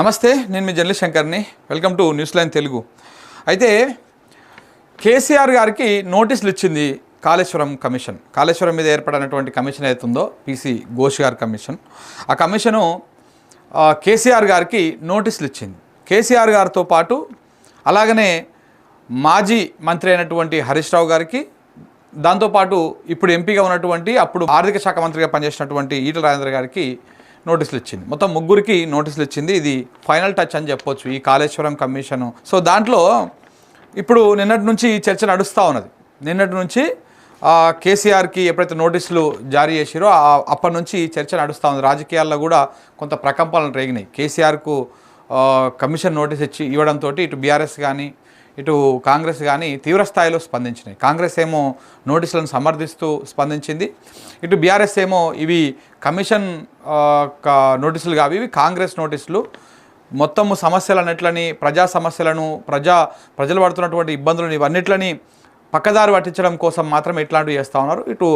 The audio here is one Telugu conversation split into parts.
నమస్తే, నేను మీ జర్నలిస్ట్ శంకర్ని. Welcome to news line Telugu. అయితే కేసీఆర్ గారికి నోటీసులు ఇచ్చింది కాళేశ్వరం కమిషన్. కాళేశ్వరం మీద ఏర్పడినటువంటి కమిషన్ అవుతుందో పీసీ ఘోష్ గారి కమిషన్. ఆ కమిషను కేసీఆర్ గారికి నోటీసులు ఇచ్చింది. కేసీఆర్ గారితో పాటు అలాగనే మాజీ మంత్రి అయినటువంటి హరీష్ రావు గారికి, దాంతోపాటు ఇప్పుడు ఎంపీగా ఉన్నటువంటి అప్పుడు ఆర్థిక శాఖ మంత్రిగా పనిచేసినటువంటి ఈటల రాజేందర్ గారికి నోటీసులు ఇచ్చింది. మొత్తం ముగ్గురికి నోటీసులు ఇచ్చింది. ఇది ఫైనల్ టచ్ అని చెప్పొచ్చు ఈ కాళేశ్వరం కమిషను. సో దాంట్లో ఇప్పుడు నిన్నటి నుంచి చర్చ నడుస్తూ ఉన్నది. నిన్నటి నుంచి కేసీఆర్కి ఎప్పుడైతే నోటీసులు జారీ చేసిరో అప్పటి నుంచి చర్చ నడుస్తూ ఉంది. రాజకీయాల్లో కూడా కొంత ప్రకంపనలు రేగినాయి. కేసీఆర్కు కమిషన్ నోటీస్ ఇవ్వడంతో ఇటు బీఆర్ఎస్ కానీ ఇటు కాంగ్రెస్ కానీ తీవ్రస్థాయిలో స్పందించినాయి. కాంగ్రెస్ ఏమో నోటీసులను సమర్థిస్తూ స్పందించింది, ఇటు బీఆర్ఎస్ ఏమో ఇవి కమిషన్ నోటీసులు కావు, ఇవి కాంగ్రెస్ నోటీసులు, మొత్తము సమస్యలన్నిట్లని, ప్రజా సమస్యలను, ప్రజలు పడుతున్నటువంటి ఇబ్బందులను ఇవన్నిట్లని పక్కదారి పట్టించడం కోసం మాత్రం ఇట్లాంటివి చేస్తూ ఉన్నారు. ఇటు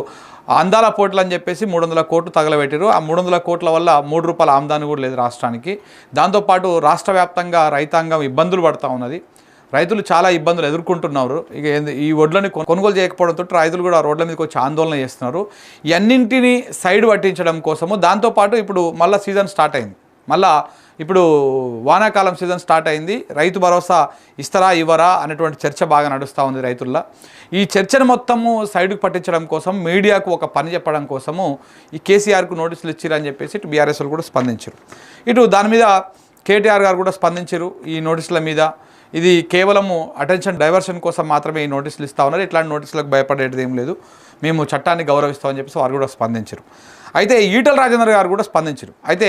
అందాల పోట్లు అని చెప్పేసి 300 కోట్లు తగలబెట్టారు. ఆ 300 కోట్ల వల్ల ₹3 ఆమ్దాని కూడా లేదు రాష్ట్రానికి. దాంతోపాటు రాష్ట్ర వ్యాప్తంగా రైతాంగం ఇబ్బందులు పడుతూ ఉన్నది. రైతులు చాలా ఇబ్బందులు ఎదుర్కొంటున్నారు. ఇక ఈ వడ్లని కొనుగోలు చేయకపోవడంతో రైతులు కూడా రోడ్ల మీదకి వచ్చి ఆందోళన చేస్తున్నారు. ఇవన్నింటినీ సైడ్ పట్టించడం కోసము, దాంతోపాటు ఇప్పుడు మళ్ళీ సీజన్ స్టార్ట్ అయింది. మళ్ళా ఇప్పుడు వానాకాలం సీజన్ స్టార్ట్ అయింది. రైతు భరోసా ఇస్తారా ఇవ్వరా అనేటువంటి చర్చ బాగా నడుస్తూ ఉంది రైతుల్లో. ఈ చర్చను మొత్తము సైడ్కి పట్టించడం కోసం, మీడియాకు ఒక పని చెప్పడం కోసము ఈ కేసీఆర్కు నోటీసులు ఇచ్చిరని చెప్పేసి ఇటు బీఆర్ఎస్ వాళ్ళు కూడా స్పందించారు. ఇటు దాని మీద కేటీఆర్ గారు కూడా స్పందించారు. ఈ నోటీసుల మీద ఇది కేవలము అటెన్షన్ డైవర్షన్ కోసం మాత్రమే ఈ నోటీసులు ఇస్తూ ఉన్నారు, ఇట్లాంటి నోటీసులకు భయపడేది ఏం లేదు, మేము చట్టాన్ని గౌరవిస్తామని చెప్పేసి వారు కూడా స్పందించారు. అయితే ఈటల రాజేందర్ గారు కూడా స్పందించారు. అయితే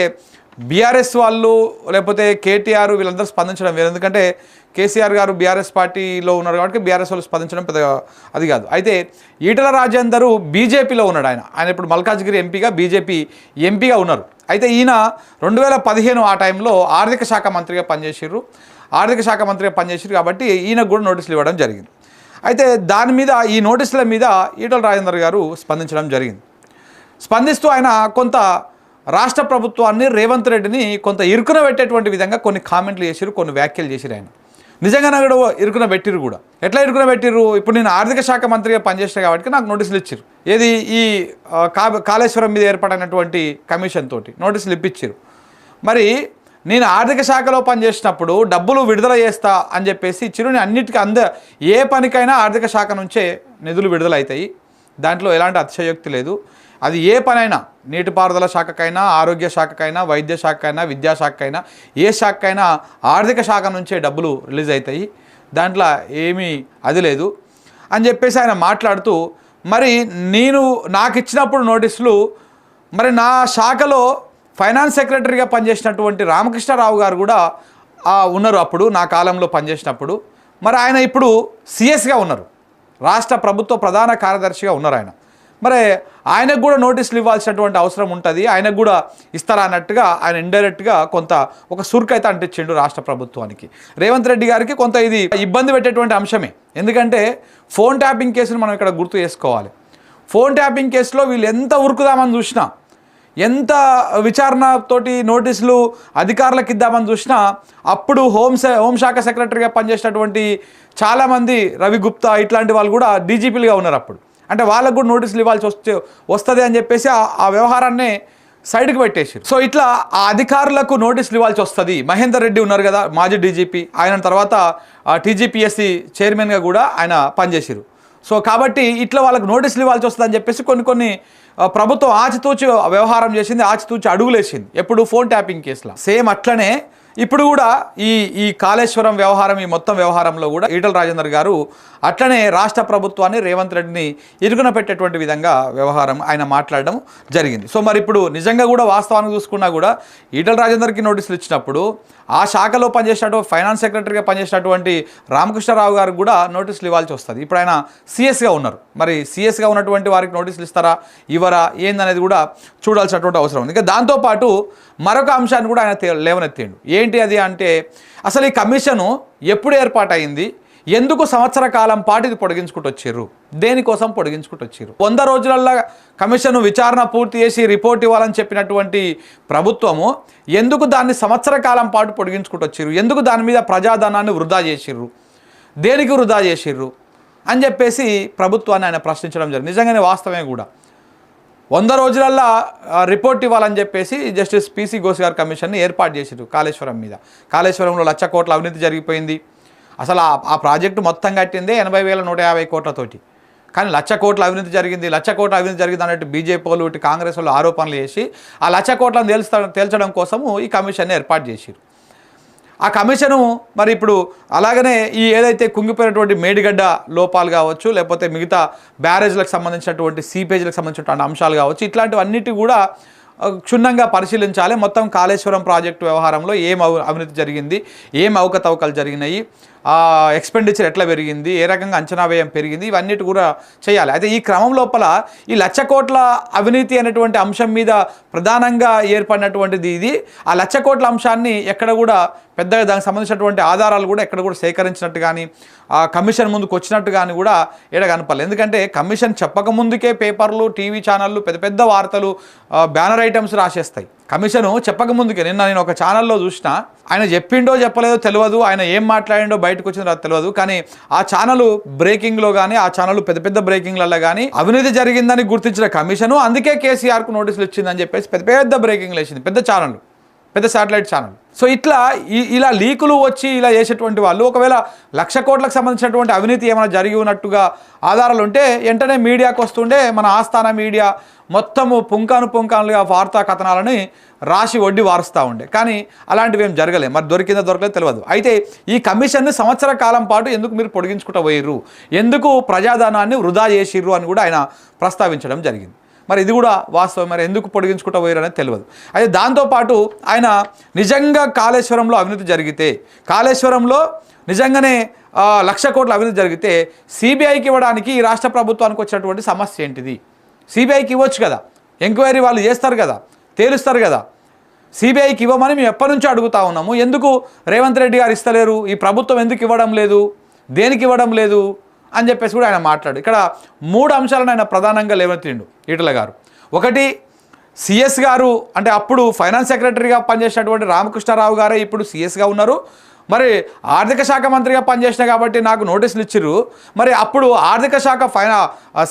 బీఆర్ఎస్ వాళ్ళు లేకపోతే కేటీఆర్ వీళ్ళందరూ స్పందించడం వేరు. ఎందుకంటే కేసీఆర్ గారు బీఆర్ఎస్ పార్టీలో ఉన్నారు కాబట్టి బీఆర్ఎస్ వాళ్ళు స్పందించడం పెద్దగా అది కాదు. అయితే ఈటల రాజేందర్ బీజేపీలో ఉన్నాడు. ఆయన ఇప్పుడు మల్కాజ్గిరి ఎంపీగా, బీజేపీ ఎంపీగా ఉన్నారు. అయితే ఈయన 2015 ఆ టైంలో ఆర్థిక శాఖ మంత్రిగా పనిచేసారు. కాబట్టి ఈయనకు కూడా నోటీసులు ఇవ్వడం జరిగింది. అయితే దాని మీద, ఈ నోటీసుల మీద ఈటల రాజేందర్ గారు స్పందించడం జరిగింది. స్పందిస్తూ ఆయన కొంత రాష్ట్ర ప్రభుత్వాన్ని, రేవంత్ రెడ్డిని కొంత ఇరుకున పెట్టేటువంటి విధంగా కొన్ని కామెంట్లు చేసిరు, కొన్ని వ్యాఖ్యలు చేసిరు. ఆయన నిజంగానే కూడా ఇరుకున పెట్టిరు కూడా. ఎట్లా ఇరుకున పెట్టిరు? ఇప్పుడు నేను ఆర్థిక శాఖ మంత్రిగా పనిచేసిన కాబట్టి నాకు నోటీసులు ఇచ్చారు. ఏది ఈ కాళేశ్వరం మీద ఏర్పడినటువంటి కమిషన్ తోటి నోటీసులు ఇప్పించారు. మరి నేను ఆర్థిక శాఖలో పనిచేసినప్పుడు డబ్బులు విడుదల చేస్తా అని చెప్పేసి ఇచ్చిరు. నేను అన్నిటికీ ఏ పనికైనా ఆర్థిక శాఖ నుంచే నిధులు విడుదలవుతాయి, దాంట్లో ఎలాంటి అతిశయోక్తి లేదు. అది ఏ పనైనా, నీటిపారుదల శాఖకైనా, ఆరోగ్య శాఖకైనా, వైద్య శాఖకైనా, విద్యాశాఖకైనా, ఏ శాఖకైనా ఆర్థిక శాఖ నుంచే డబ్బులు రిలీజ్ అవుతాయి, దాంట్లో ఏమీ అది లేదు అని చెప్పేసి ఆయన మాట్లాడుతూ, మరి నాకు ఇచ్చినప్పుడు నోటీసులు, మరి నా శాఖలో ఫైనాన్స్ సెక్రటరీగా పనిచేసినటువంటి రామకృష్ణారావు గారు కూడా ఉన్నారు అప్పుడు నా కాలంలో పనిచేసినప్పుడు. మరి ఆయన ఇప్పుడు సిఎస్గా ఉన్నారు, రాష్ట్ర ప్రభుత్వ ప్రధాన కార్యదర్శిగా ఉన్నారు ఆయన. మరి ఆయనకు కూడా నోటీసులు ఇవ్వాల్సినటువంటి అవసరం ఉంటుంది, ఆయనకు కూడా ఇస్తారా అన్నట్టుగా ఆయన ఇండైరెక్ట్గా కొంత ఒక సుర్కైతే అంటించిండు రాష్ట్ర ప్రభుత్వానికి. రేవంత్ రెడ్డి గారికి కొంత ఇది ఇబ్బంది పెట్టేటువంటి అంశమే. ఎందుకంటే ఫోన్ ట్యాపింగ్ కేసును మనం ఇక్కడ గుర్తు చేసుకోవాలి. ఫోన్ ట్యాపింగ్ కేసులో వీళ్ళు ఎంత ఉరుకుదామని చూసినా, ఎంత విచారణతోటి నోటీసులు అధికారులకు ఇద్దామని చూసినా, అప్పుడు హోంశాఖ సెక్రటరీగా పనిచేసినటువంటి చాలామంది, రవి గుప్తా ఇట్లాంటి వాళ్ళు కూడా డీజీపీలుగా ఉన్నారు అప్పుడు. అంటే వాళ్ళకు కూడా నోటీసులు ఇవ్వాల్సి వస్తుంది అని చెప్పేసి ఆ వ్యవహారాన్ని సైడ్కి పెట్టేసారు. సో ఇట్లా ఆ అధికారులకు నోటీసులు ఇవ్వాల్సి వస్తుంది. మహేందర్ రెడ్డి ఉన్నారు కదా, మాజీ డీజీపీ, ఆయన తర్వాత టీజీపీఎస్సీ చైర్మన్గా కూడా ఆయన పనిచేసారు. సో కాబట్టి ఇట్లా వాళ్ళకు నోటీసులు ఇవ్వాల్సి వస్తుంది అని చెప్పేసి కొన్ని ప్రభుత్వం ఆచితూచి వ్యవహారం చేసింది, ఆచితూచి అడుగులేసింది. ఎప్పుడు ఫోన్ ట్యాపింగ్ కేసులో సేమ్ అట్లనే ఇప్పుడు కూడా ఈ కాళేశ్వరం వ్యవహారం, ఈ మొత్తం వ్యవహారంలో కూడా ఈటల రాజేందర్ గారు అట్లనే రాష్ట్ర ప్రభుత్వాన్ని, రేవంత్ రెడ్డిని ఇరుకున పెట్టేటువంటి విధంగా వ్యవహారం ఆయన మాట్లాడడం జరిగింది. సో మరి ఇప్పుడు నిజంగా కూడా వాస్తవానికి చూసుకున్నా కూడా ఈటల రాజేందర్కి నోటీసులు ఇచ్చినప్పుడు ఆ శాఖలో పనిచేసినటువంటి ఫైనాన్స్ సెక్రటరీగా పనిచేసినటువంటి రామకృష్ణారావు గారికి కూడా నోటీసులు ఇవ్వాల్సి వస్తుంది. ఇప్పుడు ఆయన సిఎస్గా ఉన్నారు. మరి సిఎస్గా ఉన్నటువంటి వారికి నోటీసులు ఇస్తారా ఇవ్వరా ఏందనేది కూడా చూడాల్సినటువంటి అవసరం ఉంది. ఇంకా దాంతోపాటు మరొక అంశాన్ని కూడా ఆయన లేవనెత్తిండు. ఏంటి అది అంటే, అసలు ఈ కమిషను ఎప్పుడు ఏర్పాటైంది, ఎందుకు సంవత్సర కాలం పాటు ఇది పొడిగించుకుంటూ వచ్చారు, దేనికోసం పొడిగించుకుంటూ వచ్చారు? 100 రోజులల్లో కమిషన్ విచారణ పూర్తి చేసి రిపోర్ట్ ఇవ్వాలని చెప్పినటువంటి ప్రభుత్వము ఎందుకు దాన్ని సంవత్సర కాలం పాటు పొడిగించుకుంటూ వచ్చారు? ఎందుకు దాని మీద ప్రజాధనాన్ని వృధా చేసిర్రు, దేనికి వృధా చేసిర్రు అని చెప్పేసి ప్రభుత్వాన్ని ఆయన ప్రశ్నించడం జరిగింది. నిజంగానే వాస్తవమే కూడా. 100 రోజులల్లో రిపోర్ట్ ఇవ్వాలని చెప్పేసి జస్టిస్ పిసి ఘోష్ గారి కమిషన్ని ఏర్పాటు చేసారు కాళేశ్వరం మీద. కాళేశ్వరంలో 1,00,000 కోట్ల అవినీతి జరిగిపోయింది. అసలు ఆ ప్రాజెక్టు మొత్తం కట్టిందే 80,150 కోట్లతోటి. కానీ 1,00,000 కోట్ల అవినీతి జరిగింది, 1,00,000 కోట్ల అవినీతి జరిగింది అన్నట్టు బీజేపీ వాళ్ళు ఇటు కాంగ్రెస్ వాళ్ళు ఆరోపణలు చేసి ఆ 1,00,000 కోట్లను తేల్చడం కోసము ఈ కమిషన్ని ఏర్పాటు చేశారు. ఆ కమిషను మరి ఇప్పుడు అలాగనే ఈ ఏదైతే కుంగిపోయినటువంటి మేడిగడ్డ లోపాలు కావచ్చు, లేకపోతే మిగతా బ్యారేజ్లకు సంబంధించినటువంటి సీపేజ్లకు సంబంధించినటువంటి అంశాలు కావచ్చు, ఇట్లాంటివన్నిటి కూడా క్షుణ్ణంగా పరిశీలించాలి. మొత్తం కాళేశ్వరం ప్రాజెక్టు వ్యవహారంలో ఏం అవినీతి జరిగింది, ఏం అవకతవకలు జరిగినాయి, ఎక్స్పెండిచర్ ఎట్లా పెరిగింది, ఏ రకంగా అంచనా వ్యయం పెరిగింది, ఇవన్నిటి కూడా చేయాలి. అయితే ఈ క్రమం లోపల ఈ 1,00,000 కోట్ల అవినీతి అనేటువంటి అంశం మీద ప్రధానంగా ఏర్పడినటువంటిది ఇది. ఆ 1,00,000 కోట్ల అంశాన్ని ఎక్కడ కూడా పెద్దగా దానికి సంబంధించినటువంటి ఆధారాలు కూడా ఎక్కడ కూడా సేకరించినట్టు కానీ ఆ కమిషన్ ముందుకు వచ్చినట్టు కానీ కూడా ఏడ కనపడలేదు. ఎందుకంటే కమిషన్ చెప్పకముందుకే పేపర్లు, టీవీ ఛానళ్ళు పెద్ద పెద్ద వార్తలు, బ్యానర్ ఐటమ్స్ రాసేస్తాయి. కమిషను చెప్పకముందుకే నేను ఒక ఛానల్లో చూసిన, ఆయన చెప్పిండో చెప్పలేదో తెలియదు, ఆయన ఏం మాట్లాడిండో బయటకు వచ్చిందో తెలియదు, కానీ ఆ ఛానల్ బ్రేకింగ్లో కానీ ఆ ఛానల్ పెద్ద పెద్ద బ్రేకింగ్లలో కానీ అవినీతి జరిగిందని గుర్తించిన కమిషను అందుకే కేసీఆర్కు నోటీసులు ఇచ్చిందని చెప్పేసి పెద్ద పెద్ద బ్రేకింగ్లు వేసింది, పెద్ద ఛానల్, పెద్ద శాటిలైట్ ఛానల్. సో ఇలా లీకులు వచ్చి ఇలా చేసేటువంటి వాళ్ళు ఒకవేళ 1,00,000 కోట్లకు సంబంధించినటువంటి అవినీతి ఏమైనా జరిగి ఉన్నట్టుగా ఆధారాలు ఉంటే వెంటనే మీడియాకు వస్తుండే మన ఆస్థాన మీడియా మొత్తము పుంకానుగా వార్తా కథనాలని రాసి వడ్డీ వారుస్తూ ఉండే. కానీ అలాంటివి ఏం జరగలేదు. మరి దొరకలేదు తెలియదు. అయితే ఈ కమిషన్ని సంవత్సర కాలం పాటు ఎందుకు మీరు పొడిగించుకుంటూ పోయిర్రు, ఎందుకు ప్రజాధనాన్ని వృధా చేసిర్రు అని కూడా ఆయన ప్రస్తావించడం జరిగింది. మరి ఇది కూడా వాస్తవం. మరి ఎందుకు పొడిగించుకుంటూ పోయారు అనేది తెలియదు. అయితే దాంతోపాటు ఆయన నిజంగా కాళేశ్వరంలో అవినీతి జరిగితే, కాళేశ్వరంలో నిజంగానే 1,00,000 కోట్ల అవినీతి జరిగితే సిబిఐకి ఇవ్వడానికి ఈ రాష్ట్ర ప్రభుత్వానికి వచ్చినటువంటి సమస్య ఏంటిది? సిబిఐకి ఇవ్వచ్చు కదా, ఎంక్వైరీ వాళ్ళు చేస్తారు కదా, తేలుస్తారు కదా. సిబిఐకి ఇవ్వమని మేము ఎప్పటి నుంచో అడుగుతా ఉన్నాము. ఎందుకు రేవంత్ రెడ్డి గారు ఇస్తలేరు, ఈ ప్రభుత్వం ఎందుకు ఇవ్వడం లేదు, దేనికి ఇవ్వడం లేదు అని చెప్పేసి కూడా ఆయన మాట్లాడు. ఇక్కడ 3 అంశాలను ఆయన ప్రధానంగా లేవనెత్తిండు ఈటల గారు. ఒకటి, సిఎస్ గారు అంటే అప్పుడు ఫైనాన్స్ సెక్రటరీగా పనిచేసినటువంటి రామకృష్ణారావు గారే ఇప్పుడు సిఎస్గా ఉన్నారు. మరి ఆర్థిక శాఖ మంత్రిగా పనిచేసిన కాబట్టి నాకు నోటీసులు ఇచ్చిర్రు. మరి అప్పుడు ఆర్థిక శాఖ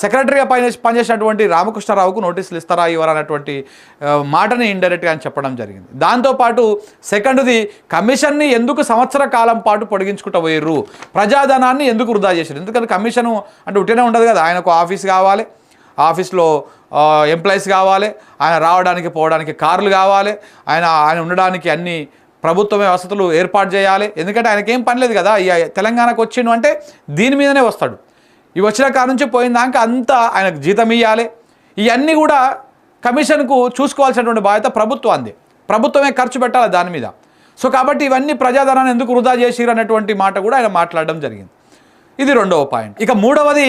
సెక్రటరీగా పనిచేసినటువంటి రామకృష్ణారావుకు నోటీసులు ఇస్తారా ఇవ్వరా అన్నటువంటి మాటని ఇండైరెక్ట్గా అని చెప్పడం జరిగింది. దాంతోపాటు సెకండ్ది, కమిషన్ని ఎందుకు సంవత్సర కాలం పాటు పొడిగించుకుంటూ పోయిర్రు, ప్రజాధనాన్ని ఎందుకు వృధా చేశారు? ఎందుకంటే కమిషను అంటే ఉట్టినే ఉండదు కదా, ఆయనకు ఆఫీస్ కావాలి, ఆఫీస్లో ఎంప్లాయీస్ కావాలి, ఆయన రావడానికి పోవడానికి కార్లు కావాలి, ఆయన ఉండడానికి అన్ని ప్రభుత్వమే వసతులు ఏర్పాటు చేయాలి. ఎందుకంటే ఆయనకేం పని లేదు కదా, తెలంగాణకు వచ్చిండు అంటే దీని మీదనే వస్తాడు. ఇవి వచ్చిన కాడ నుంచి పోయిన దాకా అంతా ఆయనకు జీతం ఇవ్వాలి. ఇవన్నీ కూడా కమిషన్కు చూసుకోవాల్సినటువంటి బాధ్యత ప్రభుత్వాన్ని, ప్రభుత్వమే ఖర్చు పెట్టాలి దాని మీద. సో కాబట్టి ఇవన్నీ ప్రజాధనాన్ని ఎందుకు వృధా చేసిరు అనేటువంటి మాట కూడా ఆయన మాట్లాడడం జరిగింది. ఇది 2వ పాయింట్. ఇక 3వది,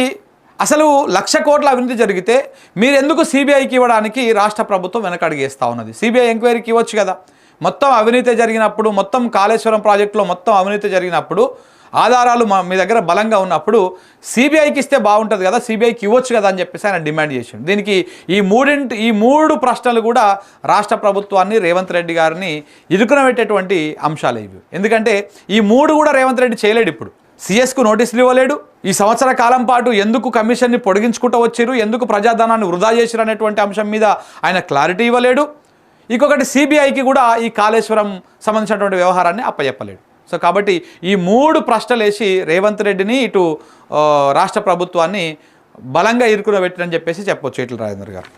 అసలు 1,00,000 కోట్ల అవినీతి జరిగితే మీరు ఎందుకు సిబిఐకి ఇవ్వడానికి రాష్ట్ర ప్రభుత్వం వెనకడుగేస్తూ ఉన్నది? సిబిఐ ఎంక్వైరీకి ఇవ్వచ్చు కదా. మొత్తం అవినీతి జరిగినప్పుడు, మొత్తం కాళేశ్వరం ప్రాజెక్టులో మొత్తం అవినీతి జరిగినప్పుడు, ఆధారాలు మీ దగ్గర బలంగా ఉన్నప్పుడు సిబిఐకి ఇస్తే బాగుంటుంది కదా, సిబిఐకి ఇవ్వచ్చు కదా అని చెప్పేసి ఆయన డిమాండ్ చేసిండు. దీనికి ఈ 3 ప్రశ్నలు కూడా రాష్ట్ర ప్రభుత్వాన్ని, రేవంత్ రెడ్డి గారిని ఇరుకున పెట్టేటువంటి అంశాలు ఇవి. ఎందుకంటే ఈ 3 కూడా రేవంత్ రెడ్డి చేయలేడు. ఇప్పుడు సిఎస్కు నోటీసులు ఇవ్వలేడు, ఈ సంవత్సర కాలం పాటు ఎందుకు కమిషన్ని పొడిగించుకుంటూ వచ్చారు, ఎందుకు ప్రజాధనాన్ని వృధా చేశారు అనేటువంటి అంశం మీద ఆయన క్లారిటీ ఇవ్వలేడు. ఇంకొకటి, సిబిఐకి కూడా ఈ కాళేశ్వరం సంబంధించినటువంటి వ్యవహారాన్ని అప్పచెప్పలేడు. సో కాబట్టి ఈ 3 ప్రశ్నలు వేసి రేవంత్ రెడ్డిని ఇటు రాష్ట్ర ప్రభుత్వాన్ని బలంగా ఇరుకున పెట్టినని చెప్పేసి చెప్పొచ్చు ఈటల రాజేందర్ గారు.